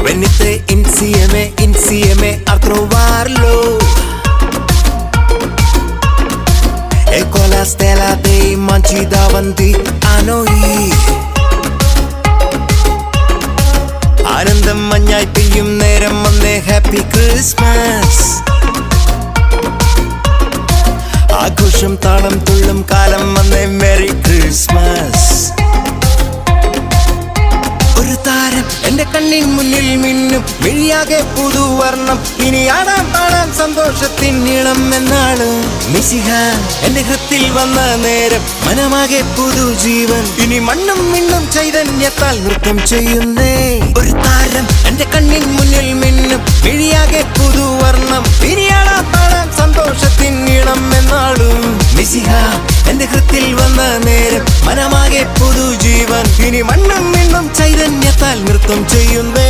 Venite insieme a trovarlo. E con la stella dei manci davanti a noi. ആനന്ദം മഞ്ഞായി പെയ്യും നേരം വന്നേ happy Christmas. ആഘോഷം താളം തുള്ളും കാലം വന്നേ മെറി ക്രിസ്മസ്. ഒരു താരം എന്റെ കണ്ണിൻ മുന്നിൽ മിന്നും മിഴിയാകെ പുതുവർണ്ണം. ഇനി ആടാം പാടാം സന്തോഷത്തിൻ നീളം എന്നാണ്. മിശിഹ എന്റെ ഹൃത്തിൽ വന്ന നേരം മനമാകെ പുതുജീവൻ. ഇനി മണ്ണും മിണ്ണും ചൈതന്യത്താൽ നൃത്തം ചെയ്യുന്നേ. ഒരു താരം എന്റെ കണ്ണിൻ മുന്നിൽ മിന്നും മിഴിയാകെ പുതുവർണ്ണം. ഇനി ആടാം പാടാം സന്തോഷത്തിൻ നീളം എന്നാളും. മിശിഹ എന്റെ ഹൃത്തിൽ വന്ന നേരം മനമാകെ പുതുജീവൻ. ഇനി മണ്ണും മിണ്ണും ചൈതന്യത്താൽ നൃത്തം ചെയ്യുന്നേ.